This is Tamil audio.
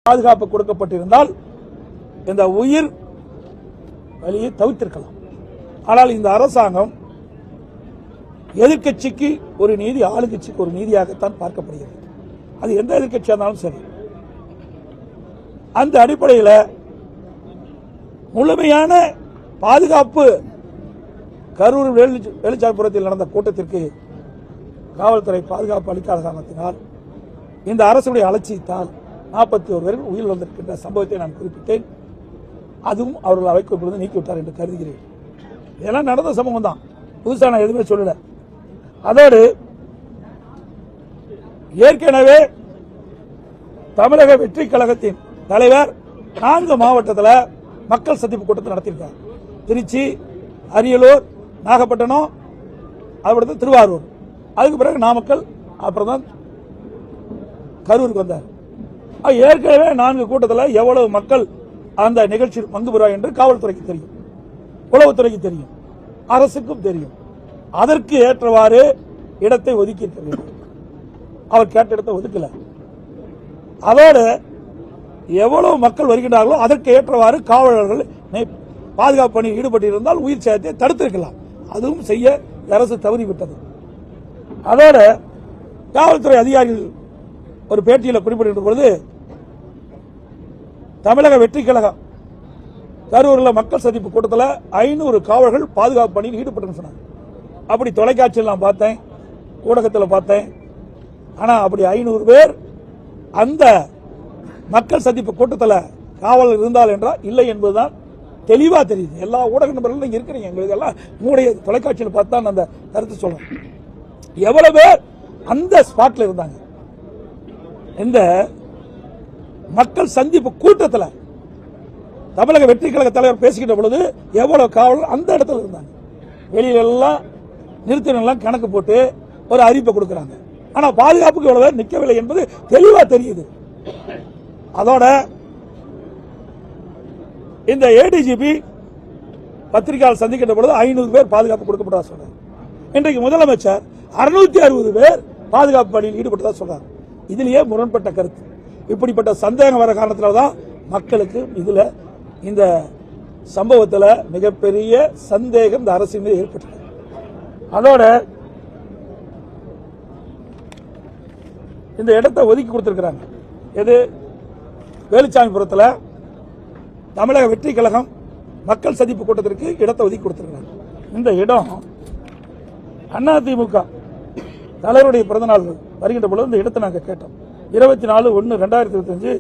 பாதுகாப்பு கொடுக்கப்பட்டிருந்தால் இந்த உயிர் வழியை தவிர்த்திருக்கலாம். ஆனால் இந்த அரசாங்கம் எதிர்க்கட்சிக்கு ஒரு நீதி, ஆளுங்கட்சிக்கு ஒரு நீதியாகத்தான் பார்க்கப்படுகிறது. அது எந்த எதிர்க்கட்சியாக இருந்தாலும் சரி. அந்த அடிப்படையில் முழுமையான பாதுகாப்பு கரூர் வேலுச்சாமிபுரத்தில் நடந்த கூட்டத்திற்கு காவல்துறை பாதுகாப்பு அளிக்காத காரணத்தினால் இந்த அரசுடைய அலட்சியத்தால் 41 பேர் உயிர் வந்திருக்கின்ற சம்பவத்தை நான் குறிப்பிட்டேன். அதுவும் அவர்கள் அவைக்குழுவிலிருந்து நீக்கிவிட்டார் என்று கருதுகிறேன். இதெல்லாம் நடந்த சம்பவம் தான், புதுசாக நான் எதுவுமே சொல்லல. அதோடு ஏற்கனவே தமிழக வெற்றி கழகத்தின் தலைவர் 4 மாவட்டத்தில் மக்கள் சந்திப்பு கூட்டத்தை நடத்தியிருக்கார். திருச்சி, அரியலூர், நாகப்பட்டினம், அதுக்கடுத்து திருவாரூர், அதுக்கு பிறகு நாமக்கல், அப்புறம் தான் கரூருக்கு வந்தார். ஏற்கனவே 4 கூட்டத்தில் எவ்வளவு மக்கள் அந்த நிகழ்ச்சியில் பங்கு பெறுவார் என்று காவல்துறைக்கு தெரியும், உளவுத்துறைக்கு தெரியும், அரசுக்கும் தெரியும். அதற்கு ஏற்றவாறு இடத்தை ஒதுக்கி இருக்க வேண்டும். அவர் கேட்ட இடத்தை ஒதுக்கல. அதோடு எவ்வளவு மக்கள் வருகின்றார்களோ அதற்கு ஏற்றவாறு காவலர்கள் பாதுகாப்பு பணியில் ஈடுபட்டிருந்தால் உயிர் சேதத்தை தடுத்திருக்கலாம். அதுவும் செய்ய அரசு தவறிவிட்டது. அதோடு காவல்துறை அதிகாரிகள் ஒரு பேட்டியில் குறிப்பிட்ட பொழுது தமிழக வெற்றி கழகம் கரூரில் மக்கள் சந்திப்பு கூட்டத்தில் 500 காவலர்கள் பாதுகாப்பு பணியில் ஈடுபட்டு சொன்னாங்க. அப்படி தொலைக்காட்சியில் நான் பார்த்தேன், ஊடகத்தில் பார்த்தேன். ஆனால் அப்படி 500 பேர் அந்த மக்கள் சந்திப்பு கூட்டத்தில் காவலர் இருந்தால் என்றால் இல்லை என்பதுதான் தெளிவாக தெரியுது. எல்லா ஊடக நபர்களும் இங்கே இருக்கிறீங்க, எங்களுக்கு எல்லாம் உங்களுடைய தொலைக்காட்சியில் பார்த்தா அந்த கருத்து சொல்லணும். எவ்வளவு பேர் அந்த ஸ்பாட்ல இருந்தாங்க? இந்த மக்கள் சந்திப்பு கூட்டத்தில் தமிழக வெற்றி கழக தலைவர் பேசுகின்ற பொழுது எவ்வளவு காவலர் அந்த இடத்துல இருந்தாங்க? வெளியிலெல்லாம் நிறுத்தினெல்லாம் கணக்கு போட்டு ஒரு அறிவிப்பை கொடுக்குறாங்க. ஆனால் பாதுகாப்புக்கு எவ்வளவு பேர் நிற்கவில்லை என்பது தெளிவாக தெரியுது. அதோட இந்த ஏடிஜிபி பத்திரிகையாளர் சந்திக்கின்ற பொழுது 500 பேர் பாதுகாப்பு கொடுக்கப்பட்டதா சொல்றாங்க. இன்றைக்கு முதலமைச்சர் 660 பேர் பாதுகாப்பு பணியில் ஈடுபட்டதா சொல்றாங்க. இதிலேயே முரண்பட்ட கருத்து. இப்படிப்பட்ட சந்தேகம் வர காரணத்தினால தான் மக்களுக்கு இதுல இந்த சம்பவத்தில் மிகப்பெரிய சந்தேகம் இந்த அரசின் மீது ஏற்பட்டது. அதோட இந்த இடத்தை ஒதுக்கி கொடுத்திருக்கிறாங்க. எது? வேலுச்சாமிபுரத்தில் தமிழக வெற்றி கழகம் மக்கள் சந்திப்பு கூட்டத்திற்கு இடத்தை ஒதுக்கி கொடுத்திருக்கிறாங்க. இந்த இடம் அதிமுக தலைவருடைய பிறந்தநாள் வருகின்ற பொழுது இந்த இடத்தை நாங்கள் கேட்டோம். 24/1/2025